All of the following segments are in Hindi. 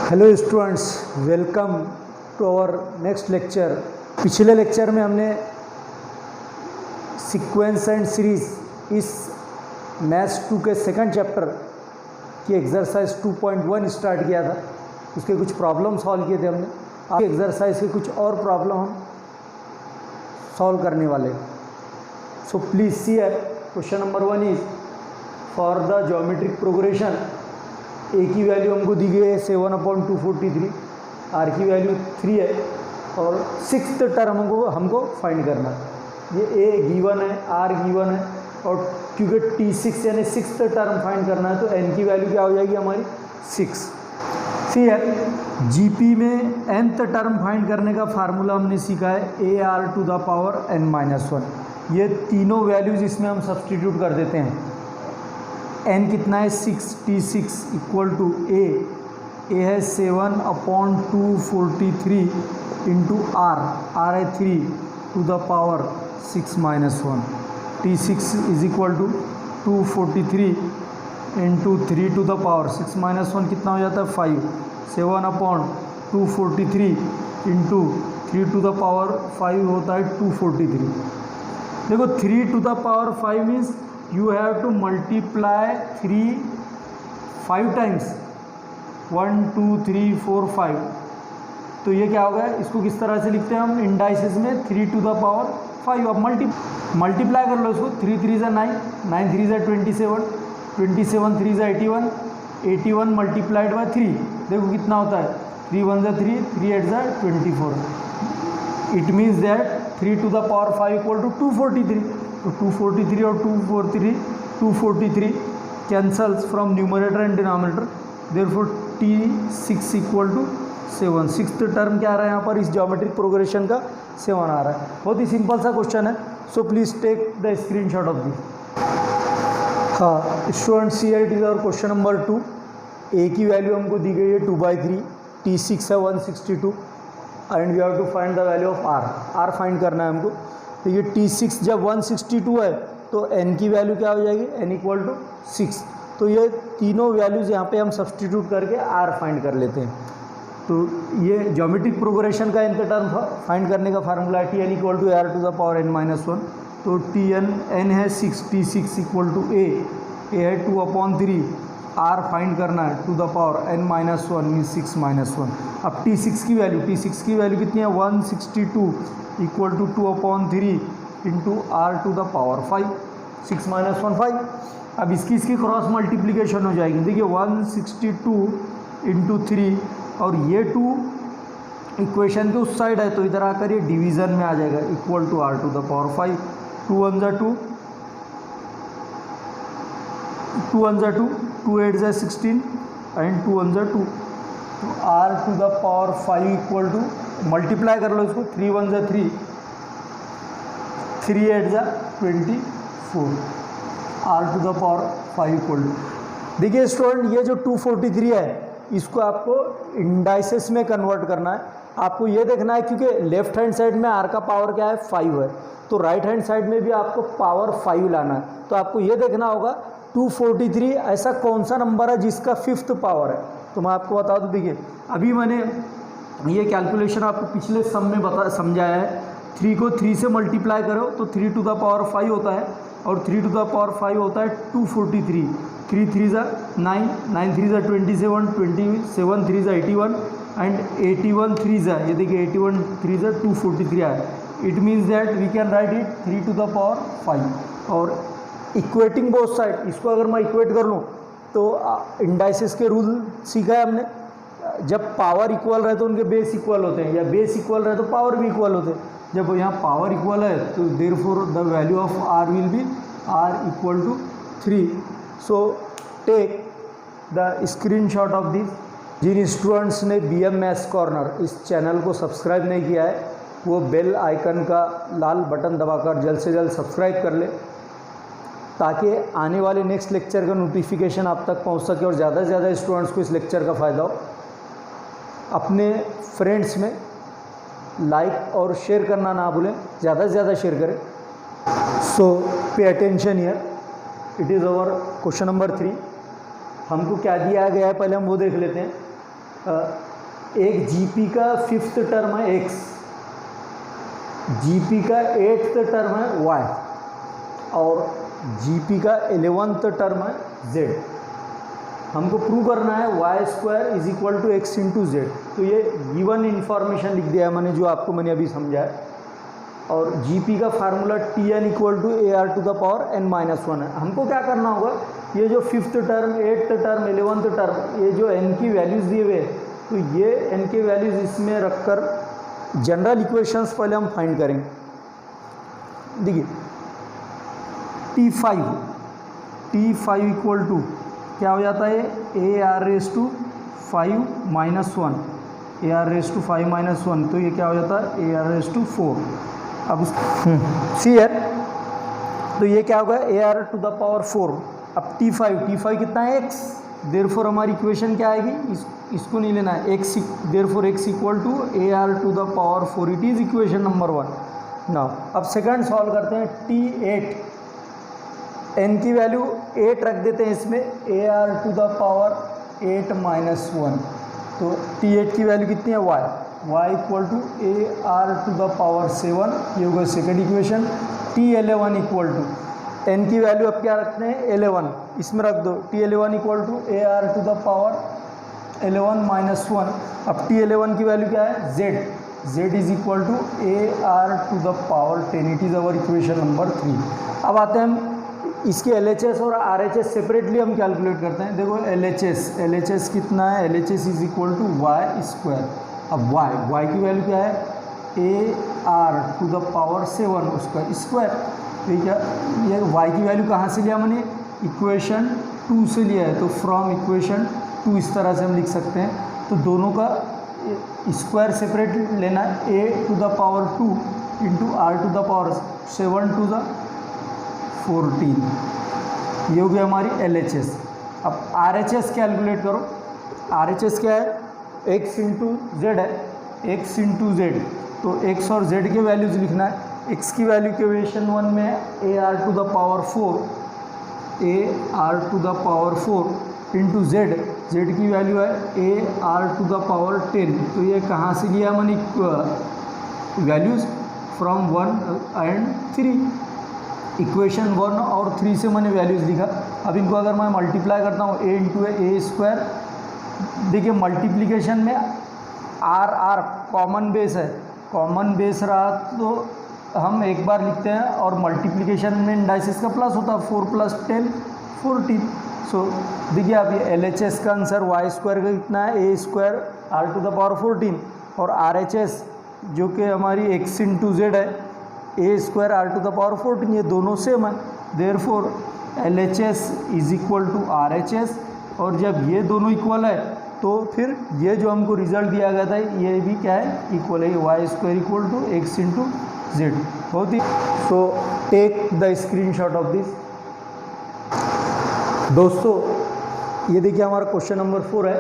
Hello students, welcome to our next lecture. पिछले लेक्चर में हमने सीक्वेंस एंड सीरीज इस मैथ्स 2 के सेकंड चैप्टर की एक्सरसाइज 2.1 स्टार्ट किया था। उसके कुछ प्रॉब्लम सॉल्व किए थे हमने। आज एक्सरसाइज के कुछ और प्रॉब्लम हम सॉल्व करने वाले। So please see here, question number 1 is for the geometric progression a की वैल्यू हमको दी गई है 7/243, आर की वैल्यू 3 है और सिक्स्थ टर्म हमको फाइंड करना है। ये ए गिवन है, आर गिवन है और क्योंकि T6 यानी सिक्स्थ टर्म फाइंड करना है तो एन की वैल्यू क्या हो जाएगी हमारी 6। सी है जीपी में nth टर्म फाइंड करने का फार्मूला हमने सीखा है AR⁻n-1। ये तीनों वैल्यूज इसमें हम सब्सटीट्यूट कर देते हैं। n कितना है 6, T6 इक्वल टू ए है 7/243 इंटू आर है 3 to the power 6-1। T6 is equal to 243 into 3 to the power 6-1 कितना हो जाता है 5। 7/243 इंटू 3 टू द पावर 5 होता है 243। देखो 3 to the power 5 means you have to multiply 3 5 times, 1 2 3 4 5। तो ये क्या हो गया, इसको किस तरह से लिखते हैं हम इंडाइसिस में 3 टू द पावर 5। अब मल्टीप्लाई कर लो इसको। 3 3 ज़ा 9, 9 3 ज़ा 27, 27 3 ज़ा 81, 81 मल्टीप्लाइड बाय 3 देखो कितना होता है 3 1 ज़ा 3, 3 8 ज़ा 24। It means that 3 to the power 5 equal to 243। तो 243 और 243 cancels from numerator and denominator, therefore T6 equal to 7। Sixth term क्या आ रहा है यहाँ पर इस ज्योमेट्रिक प्रोग्रेशन का 7 आ रहा है। बहुत ही सिंपल सा क्वेश्चन है। So please take the screenshot of this. हाँ स्टूडेंट, सी इट इज और क्वेश्चन नंबर 2। ए की वैल्यू हमको दी गई है 2/3, T6 है 162 and we have to find the value of R find करना है हमको। तो ये T6 जब 162 है तो n की वैल्यू क्या हो जाएगी, n इक्वल टू 6। तो ये तीनों वैल्यूज़ यहाँ पे हम सब्सटीट्यूट करके r फाइंड कर लेते हैं। तो ये ज्योमेट्रिक प्रोग्रेशन का nth टर्म फाइंड करने का फार्मूला है Tn इक्वल टू AR⁻n-1। तो n है 6, T6 इक्वल टू ए है 2/3, r फाइंड करना है to the power n-1 means 6-1। अब T6 की वैल्यू कितनी है 162 equal to 2/3 into are to the power 5, 6-1 5। अब इसकी क्रॉस मल्टीप्लिकेशन हो जाएगी। देखिए 162 इंटू 3 और ये 2 इक्वेशन के उस साइड है तो इधर आकर ये डिवीज़न में आ जाएगा equal to R to the power 5। 2 1 ज़ा 2, 2 1 ज़ा 2, 2 8 ज़ा 16 एंड 2 1 ज़ा 2। तो R to the power 5 equal to, multiply कर लो इसको, 3 1 ज़ा 3, 3 8 ज़ा 24, R to the power 5 equal to. देखिए स्टूडेंट, ये जो 243 है इसको आपको इंडाइसेस में कन्वर्ट करना है। आपको ये देखना है क्योंकि लेफ्ट हैंड साइड में आर का पावर क्या है 5 है, तो राइट हैंड साइड में भी आपको पावर 5 लाना है। तो आपको ये देखना होगा 243 ऐसा कौन सा नंबर है जिसका 5th पावर है। तो मैं आपको बता दूँ, देखिए अभी मैंने ये कैलकुलेशन आपको पिछले सम में समझाया है। 3 को 3 से मल्टीप्लाई करो तो 3 टू द पावर 5 होता है और 3 टू द पावर 5 होता है 243। 3 3 ज़ा 9, 9 3 ज़ा 27, 27 3 ज़ा 81 एंड 81 3 ज़ा, ये देखिए 81 3 ज़ा 243 आया। It means that we can write it 3 to the power 5। और इक्वेटिंग बोथ साइड, इसको अगर मैं इक्वेट कर लूँ तो इंडाइसिस के रूल सीखा है हमने। जब पावर इक्वल रहे तो उनके बेस इक्वल होते हैं, या बेस इक्वल रहे तो पावर भी इक्वल होते हैं। जब यहाँ पावर इक्वल है तो therefore the value of R will be R equal to 3। So take the screenshot of this. जिन स्टूडेंट्स ने BM मैथ्स कॉर्नर इस चैनल को सब्सक्राइब नहीं किया है वो बेल आइकन का लाल बटन दबाकर जल्द से जल्द सब्सक्राइब कर ले, ताकि आने वाले नेक्स्ट लेक्चर का नोटिफिकेशन आप तक पहुंच सके और ज़्यादा से ज़्यादा स्टूडेंट्स को इस लेक्चर का फ़ायदा हो। अपने फ्रेंड्स में लाइक और शेयर करना ना भूलें, ज़्यादा से ज़्यादा शेयर करें। So pay attention here, it is our question number 3। हमको क्या दिया गया है पहले हम वो देख लेते हैं। एक जीपी का 5th टर्म है एक्स, जीपी का 8th टर्म है वाई और जीपी का 11th टर्म है जेड। हमको प्रूव करना है Y square is equal to x into Z. तो ये गिवन इन्फॉर्मेशन लिख दिया है मैंने, जो आपको मैंने अभी समझाया। और जीपी का formula T N equal to A R to the power n minus 1 है। हमको क्या करना होगा, ये जो 5th term 8th term 11th term, ये जो n की वैल्यूज़ दिए हुए, तो ये n के वैल्यूज़ इसमें रखकर जनरल इक्वेशंस पहले हम फाइंड करेंगे। देखिए T5 इक्वल टू क्या हो जाता है, A R raise to 5 minus 1, A R raise to 5 minus 1, तो ये क्या हो जाता है ए आर रेस टू 4। अब सी है, तो ये क्या होगा A R to the power 4। अब T5 कितना है x, देयरफॉर हमारी इक्वेशन क्या आएगी, इसको नहीं लेना है, x therefore x equal to A R to the power 4, it is equation number 1। Now अब सेकंड सॉल्व करते हैं। T8, n की वैल्यू 8 रख देते हैं इसमें, A R to the power 8 minus 1, तो T8 की वैल्यू कितनी है y equal to A R to the power 7, ये होगा second equation. T11 equal to n की वैल्यू अब क्या रखते हैं 11, इसमें रख दो, T11 equal to A R to the power 11 minus 1। अब T11 की वैल्यू क्या है z is equal to A R to the power 10, it is our equation number 3। अब आते हैं हम इसके LHS और RHS सेपरेटली हम कैलकुलेट करते हैं। देखो LHS कितना है, LHS is equal to Y square. अब y की वैल्यू क्या है, A R to the power 7 उसका स्क्वायर। ठीक है, ये y की वैल्यू कहाँ से लिया मैंने, इक्वेशन 2 से लिया है, तो फ्रॉम इक्वेशन 2 इस तरह से हम लिख सकते हैं। तो दोनों का स्क्वायर सेपरेट लेना है, a to the power 2 into are to the power 7 to the 14, ये हो गया हमारी LHS। अब RHS कैलकुलेट करो। RHS क्या है, x इंटू जेड है, x इंटू जेड, तो x और z के वैल्यूज लिखना है। x की वैल्यू इक्वेशन 1 में है A R to the power 4, A R to the power 4 into Z की वैल्यू है A R to the power 10। तो ये कहाँ से लिया मैंने वैल्यूज़, फ्रॉम 1 एंड 3, इक्वेशन 1 और 3 से मैंने वैल्यूज़ लिखा। अब इनको अगर मैं मल्टीप्लाई करता हूँ a इंटू ए स्क्वायर, देखिए मल्टीप्लिकेशन में आर कॉमन बेस है, कॉमन बेस रहा तो हम एक बार लिखते हैं, और मल्टीप्लिकेशन में इंडाइसिस का प्लस होता है, 4 + 10 14। सो देखिए आप ये LHS का आंसर वाई स्क्वायर का कितना है, a square r to the power 14, और RHS जो कि हमारी x इंटू जेड है, a square r to the power 14, ये दोनों सेम है। Therefore LHS is equal to RHS, और जब ये दोनों इक्वल है तो फिर ये जो हमको रिजल्ट दिया गया था ये भी क्या है, इक्वल है, Y square equal to x into z. बहुत ही so take the screenshot of this. दोस्तों ये देखिए हमारा क्वेश्चन नंबर 4 है,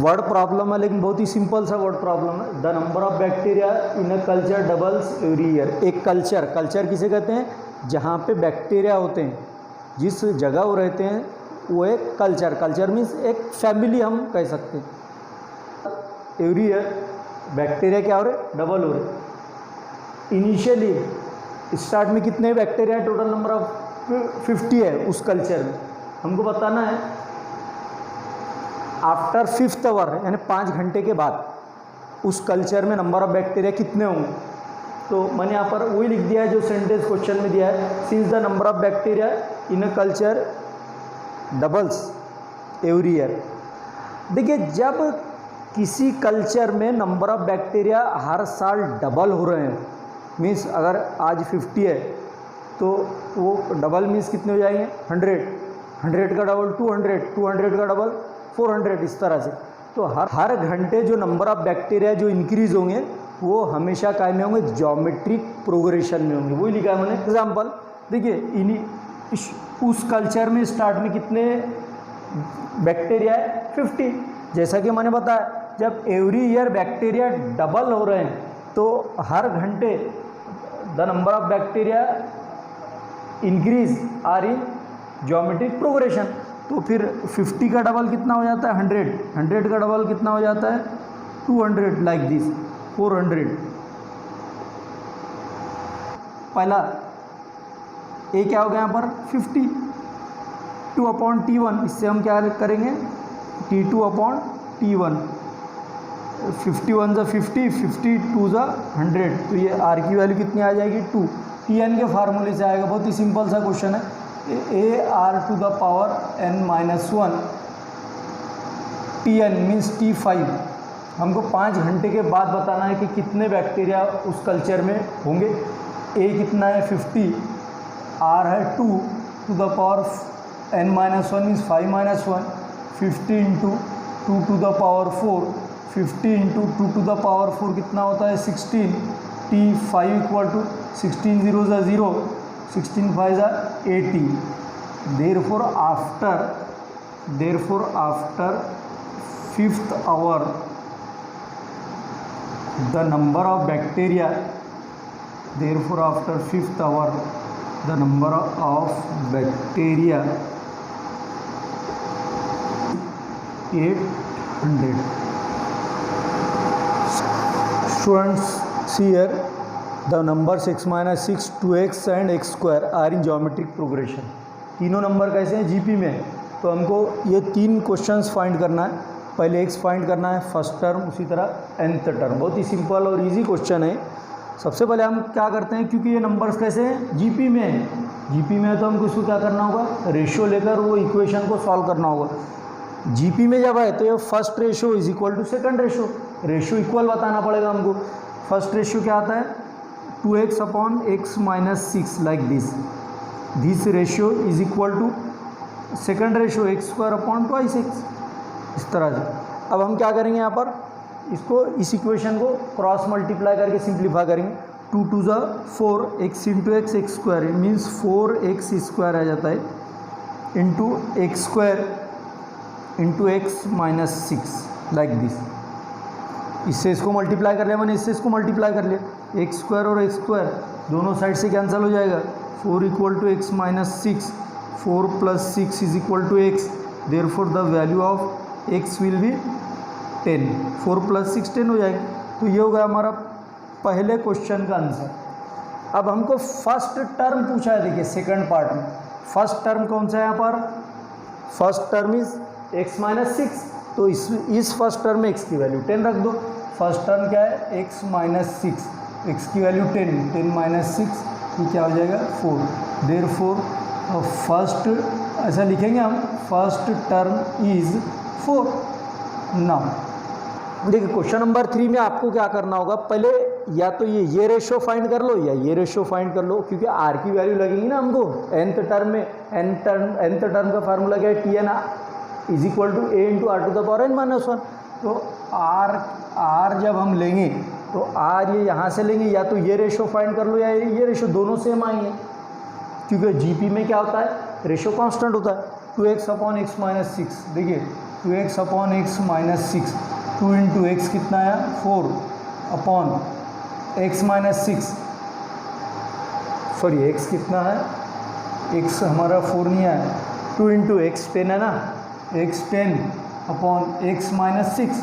वर्ड प्रॉब्लम है लेकिन बहुत ही सिंपल सा वर्ड प्रॉब्लम है। The number of bacteria in a culture doubles every year. एक कल्चर किसे कहते हैं, जहाँ पे बैक्टीरिया होते हैं, जिस जगह वो रहते हैं वो एक कल्चर मीन्स एक फैमिली हम कह सकते हैं। एवरी ईयर बैक्टीरिया क्या हो रहे, डबल हो रहे। इनिशियली स्टार्ट में कितने बैक्टीरिया, टोटल नंबर ऑफ 50 है उस कल्चर में। हमको बताना है आफ्टर 5th आवर यानी 5 घंटे के बाद उस कल्चर में नंबर ऑफ बैक्टीरिया कितने होंगे। तो मैंने यहाँ पर वही लिख दिया है जो सेंटेंस क्वेश्चन में दिया है, since the number of bacteria in a culture doubles every year. देखिए जब किसी कल्चर में नंबर ऑफ बैक्टीरिया हर साल डबल हो रहे हैं, मीन्स अगर आज 50 है तो वो डबल मीन्स कितने हो जाएंगे 100 का डबल 200 का डबल 400, इस तरह से। तो हर घंटे जो नंबर ऑफ बैक्टीरिया जो इंक्रीज होंगे वो हमेशा काय में होंगे, ज्योमेट्रिक प्रोग्रेशन में होंगे। वही लिखा है मैंने एग्जाम्पल। देखिए उस कल्चर में स्टार्ट में कितने बैक्टीरिया है 50। जैसा कि मैंने बताया जब एवरी ईयर बैक्टीरिया डबल हो रहे हैं तो हर घंटे the number of bacteria increase are in geometric progression. तो तो फिर 50 का डबल कितना हो जाता है 100, 100 का डबल कितना हो जाता है 200, लाइक दिस 400। पहला ए क्या हो गया यहाँ पर 50, 2/T1, इससे हम क्या करेंगे T2/T1, 51 ज़ा 50, 52 ज़ा 100, तो ये आर की वैल्यू कितनी आ जाएगी 2। Tn के फार्मूले से आएगा, बहुत ही सिंपल सा क्वेश्चन है। AR⁻n-1 Tn मीन्स T5, हमको 5 घंटे के बाद बताना है कि कितने बैक्टीरिया उस कल्चर में होंगे। A कितना है 50, R है 2 to the power n-1 means 5-1, 50 into 2 to the power 4, 50 into 2 to the power 4 कितना होता है 16, T5 इक्वल टू 16 0 ज़ा 0, 16 5 ज़ा 80। Therefore after 5th hour the number of bacteria, therefore after 5th hour the number of bacteria 800. Students, see here the numbers x minus 6, 2x and x square are in geometric progression. तीनों नंबर कैसे हैं जीपी में, तो हमको ये 3 क्वेश्चंस फाइंड करना है। पहले x फाइंड करना है फर्स्ट टर्म, उसी तरह nth टर्म। बहुत ही सिंपल और इजी क्वेश्चन है। सबसे पहले हम क्या करते हैं, क्योंकि ये नंबर्स कैसे हैं जीपी में है, जीपी में है तो हमको इसको क्या करना होगा रेशियो लेकर वो इक्वेशन को सॉल्व करना होगा। जीपी में जब है तो ये first ratio is equal to second ratio, ratio equal बताना पड़ेगा हमको। फर्स्ट रेशियो क्या आता है 2x/x minus 6, like this ratio is equal to second ratio x²/2x, इस तरह से। अब हम क्या करेंगे यहाँ पर, इसको इस इक्वेशन को क्रॉस मल्टीप्लाई करके सिंप्लीफाई करेंगे। 2 2 ज़ा 4, x into x x square means 4x square आ जाता है, into x square into x minus 6, like this. इससे इसको मल्टीप्लाई कर लिया मैंने, इससे इसको मल्टीप्लाई कर लिया, एक्स स्क्वायर और एक्स स्क्वायर दोनों साइड से कैंसिल हो जाएगा। 4 equal to X minus 6, 4 plus 6 is equal to X, therefore the value of X will be 10, 4 plus 6 10 हो जाएगा। तो ये होगा हमारा पहले क्वेश्चन का आंसर। अब हमको फर्स्ट टर्म पूछा है, देखिए सेकंड पार्ट में फर्स्ट टर्म कौन सा है यहाँ पर, first term is x minus 6, तो इस फर्स्ट टर्म में x की वैल्यू 10 रख दो। फर्स्ट टर्म क्या है x माइनस 6, x की वैल्यू 10, 10 माइनस 6 ये क्या हो जाएगा 4। देयरफॉर फर्स्ट ऐसा लिखेंगे हम, फर्स्ट टर्म इज 4। नाउ देखिए क्वेश्चन नंबर 3 में आपको क्या करना होगा, पहले या तो ये रेशियो फाइंड कर लो या ये रेशियो फाइंड कर लो, क्योंकि r की वैल्यू लगेगी ना हमको nth टर्म में। nth टर्म का फार्मूला क्या है Tn is equal to a into are to the power n-1। तो r जब हम लेंगे तो r ये यहाँ से लेंगे, या तो ये रेशियो फाइंड कर लो या ये रेशियो, दोनों सेम आएंगे, क्योंकि जीपी में क्या होता है रेशियो कांस्टेंट होता है। 2x/x माइनस 6, देखिए 2x/x माइनस 6, 2 इंटू एक्स कितना आया 4 upon x minus 6, sorry x कितना है, x हमारा 4 नहीं आया, 2 इंटू एक्स 10 है ना, x 10 upon x minus 6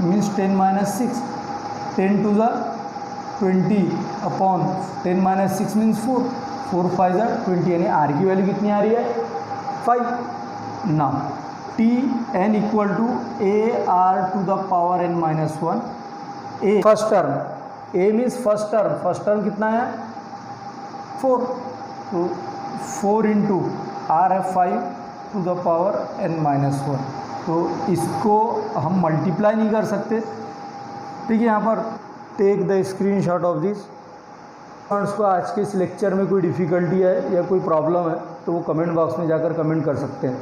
means 10 minus 6, 10 two ज़ा 20 अपॉन 10 माइनस 6 मीन्स 4, 4 5 ज़ा 20, यानी r की वैल्यू कितनी आ रही है 5। ना Tn equal to AR to the power n-1, a first term, a means first term कितना है 4, तो 4 इंटू r है 5 टू द पावर n-1। तो इसको हम मल्टीप्लाई नहीं कर सकते। ठीक है, यहाँ पर take the screenshot of this. Friends को आज के इस लेक्चर में कोई डिफ़िकल्टी है या कोई प्रॉब्लम है तो वो कमेंट बॉक्स में जाकर कमेंट कर सकते हैं।